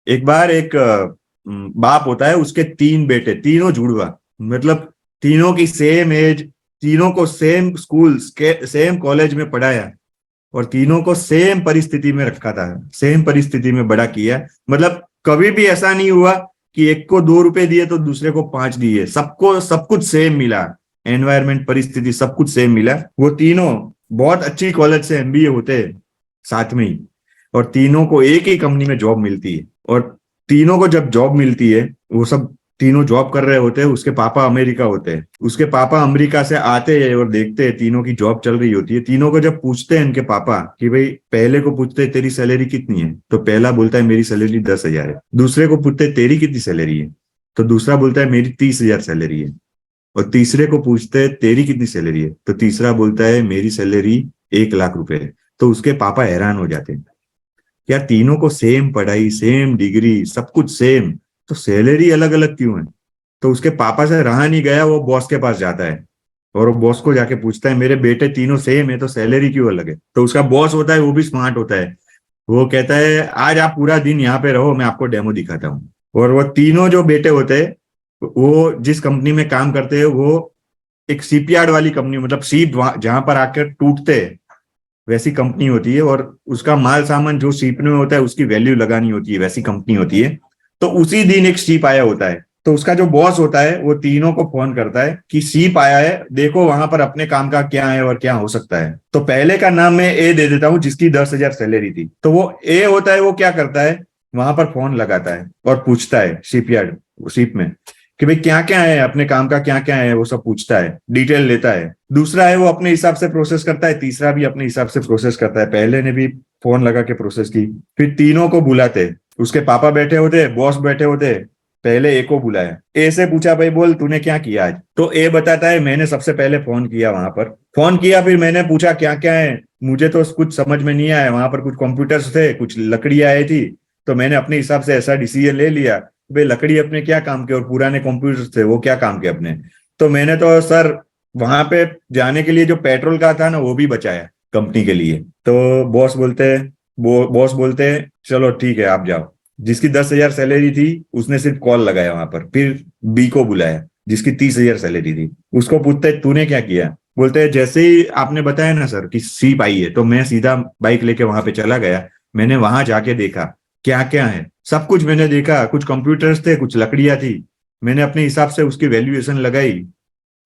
एक बार एक बाप होता है, उसके तीन बेटे, तीनों जुड़वा, मतलब तीनों की सेम एज, तीनों को सेम स्कूल सेम कॉलेज में पढ़ाया, और तीनों को सेम परिस्थिति में रखा था, सेम परिस्थिति में बड़ा किया। मतलब कभी भी ऐसा नहीं हुआ कि एक को 2 रुपए दिए तो दूसरे को 5 दिए, सबको सब कुछ सेम मिला। एनवायरमेंट, परिस्थिति, सब कुछ सेम मिला। वो तीनों बहुत अच्छी कॉलेज से एमबीए होते हैं साथ में ही, और तीनों को एक ही कंपनी में जॉब मिलती है। और तीनों को जब जॉब मिलती है, वो सब तीनों जॉब कर रहे होते हैं, उसके पापा अमेरिका होते हैं। उसके पापा अमेरिका से आते हैं और देखते हैं तीनों की जॉब चल रही होती है। तीनों को जब पूछते हैं इनके पापा कि भाई, पहले को पूछते हैं तेरी सैलरी कितनी है, तो पहला बोलता है मेरी सैलरी 10,000 है। दूसरे को पूछते हैं तेरी कितनी सैलरी है, तो दूसरा बोलता है मेरी 30,000 सैलरी है। और तीसरे को पूछते हैं तेरी कितनी सैलरी है, तो तीसरा बोलता है मेरी सैलरी 1 लाख रुपए है। तो उसके पापा हैरान हो जाते हैं, यार तीनों को सेम पढ़ाई, सेम डिग्री, सब कुछ सेम, तो सैलरी अलग अलग क्यों है। तो उसके पापा से रहा नहीं गया, वो बॉस के पास जाता है और वो बॉस को जाके पूछता है मेरे बेटे तीनों सेम है तो सैलरी क्यों अलग है। तो उसका बॉस होता है, वो भी स्मार्ट होता है, वो कहता है आज आप पूरा दिन यहाँ पे रहो, मैं आपको डेमो दिखाता हूँ। और वो तीनों जो बेटे होते हैं, वो जिस कंपनी में काम करते हैं, वो एक सीपयार्ड वाली कंपनी, मतलब सीप जहां पर आकर टूटते हैं वैसी कंपनी होती है, और उसका माल सामान जो सीपने में होता है उसकी वैल्यू लगानी होती है, वैसी कंपनी होती है। तो उसी दिन एक सीप आया होता है, तो उसका जो बॉस होता है वो तीनों को फोन करता है कि सीप आया है, देखो वहां पर अपने काम का क्या है और क्या हो सकता है। तो पहले का नाम मैं ए दे देता हूँ, जिसकी 10,000 सैलरी थी। तो वो ए होता है, वो क्या करता है, वहां पर फोन लगाता है और पूछता है शिपयार्ड, शिप में, कि भाई क्या क्या है, अपने काम का क्या क्या है, वो सब पूछता है, डिटेल लेता है। दूसरा है वो अपने हिसाब से प्रोसेस करता है, तीसरा भी अपने हिसाब से प्रोसेस करता है, पहले ने भी फोन लगा के प्रोसेस की। फिर तीनों को बुलाते, उसके पापा बैठे होते, बॉस बैठे होते। पहले ए को बुलाया, ए से पूछा भाई बोल तूने क्या किया आज। तो ए बताता है मैंने सबसे पहले फोन किया, वहां पर फोन किया, फिर मैंने पूछा क्या क्या है, मुझे तो कुछ समझ में नहीं आया, वहां पर कुछ कंप्यूटर्स थे, कुछ लकड़ियां आई थी, तो मैंने अपने हिसाब से ऐसा डिसीजन ले लिया, भाई लकड़ी अपने क्या काम के और पुराने कंप्यूटर थे वो क्या काम के अपने। तो मैंने तो सर वहां पे जाने के लिए जो पेट्रोल का था ना वो भी बचाया कंपनी के लिए। तो बॉस बोलते हैं चलो ठीक है आप जाओ। जिसकी 10,000 सैलरी थी उसने सिर्फ कॉल लगाया वहां पर, फिर बी को बुलाया जिसकी 30,000 सैलरी थी, उसको पूछते है तूने क्या किया। बोलते हैं जैसे ही आपने बताया ना सर कि सीप आई है, तो मैं सीधा बाइक लेके वहां पे चला गया, मैंने वहां जाके देखा क्या क्या है, सब कुछ मैंने देखा, कुछ कंप्यूटर्स थे, कुछ लकड़ियां थी, मैंने अपने हिसाब से उसकी वैल्यूएशन लगाई।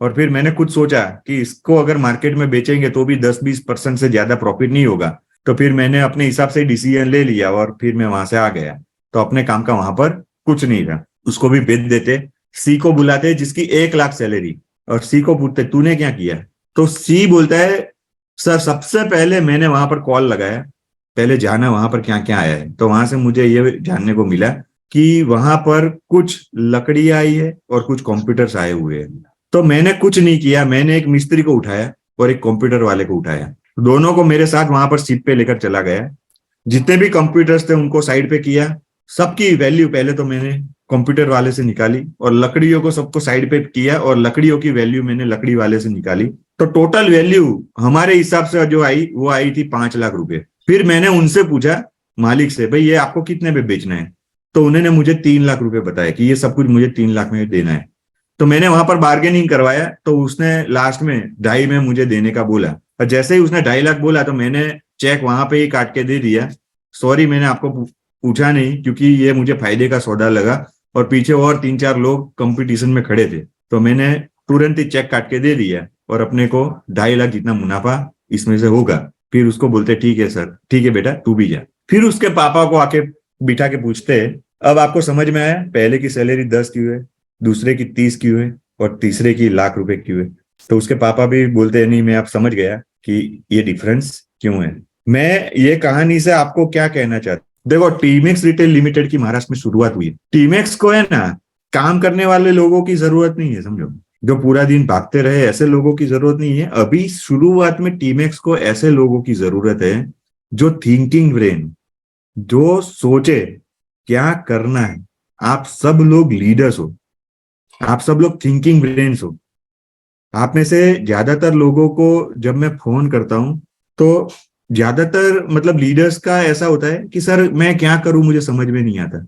और फिर मैंने खुद सोचा कि इसको अगर मार्केट में बेचेंगे तो भी 10-20% से ज्यादा प्रॉफिट नहीं होगा। तो फिर मैंने अपने हिसाब से डिसीजन ले लिया और फिर मैं वहां से आ गया। तो अपने काम का वहां पर कुछ नहीं था, उसको भी बेच देते। सी को बुलाते जिसकी 1 लाख सैलरी, और सी को पूछते तूने क्या किया। तो सी बोलता है सर सबसे पहले मैंने वहां पर कॉल लगाया, पहले जाना वहां पर क्या क्या आया है, तो वहां से मुझे ये जानने को मिला कि वहां पर कुछ लकड़ियां आई है और कुछ कंप्यूटर्स आए हुए हैं। तो मैंने कुछ नहीं किया, मैंने एक मिस्त्री को उठाया और एक कंप्यूटर वाले को उठाया, दोनों को मेरे साथ वहां पर शिप पे लेकर चला गया। जितने भी कंप्यूटर्स थे उनको साइड पे किया, सबकी वैल्यू पहले तो मैंने कंप्यूटर वाले से निकाली, और लकड़ियों को सबको साइड पे किया और लकड़ियों की वैल्यू मैंने लकड़ी वाले से निकाली। तो टोटल वैल्यू हमारे हिसाब से जो आई वो आई थी 5 लाख रुपए। फिर मैंने उनसे पूछा मालिक से भाई ये आपको कितने पे बेचना है, तो उन्होंने मुझे 3 लाख रुपए बताया कि ये सब कुछ मुझे 3 लाख में देना है। तो मैंने वहां पर बार्गेनिंग करवाया, तो उसने लास्ट में 2.5 में मुझे देने का बोला। और जैसे ही उसने 2.5 लाख बोला तो मैंने चेक वहां पे ही काट के दे दिया, सॉरी मैंने आपको पूछा नहीं क्योंकि ये मुझे फायदे का सौदा लगा, और पीछे और 3-4 लोग कंपटीशन में खड़े थे, तो मैंने तुरंत ही चेक काट के दे दिया और अपने को 2.5 लाख जितना मुनाफा इसमें से होगा। फिर उसको बोलते ठीक है सर, ठीक है बेटा तू भी जा। फिर उसके पापा को आके बिठा के पूछते अब आपको समझ में आया पहले की सैलरी 10 क्यों है, दूसरे की 30 क्यों है, और तीसरे की लाख रुपए क्यों है। तो उसके पापा भी बोलते हैं नहीं मैं आप समझ गया कि ये डिफरेंस क्यों है। मैं ये कहानी से आपको क्या कहना चाहता हूँ, देखो टीमेक्स रिटेल लिमिटेड की महाराष्ट्र में शुरुआत हुई। टीमेक्स को है ना काम करने वाले लोगों की जरूरत नहीं है, समझो, जो पूरा दिन भागते रहे ऐसे लोगों की जरूरत नहीं है। अभी शुरुआत में टीमेक्स को ऐसे लोगों की जरूरत है जो थिंकिंग ब्रेन, जो सोचे क्या करना है। आप सब लोग लीडर्स हो, आप सब लोग थिंकिंग ब्रेन्स हो। आप में से ज्यादातर लोगों को जब मैं फोन करता हूं तो ज्यादातर मतलब लीडर्स का ऐसा होता है कि सर मैं क्या करूं मुझे समझ में नहीं आता।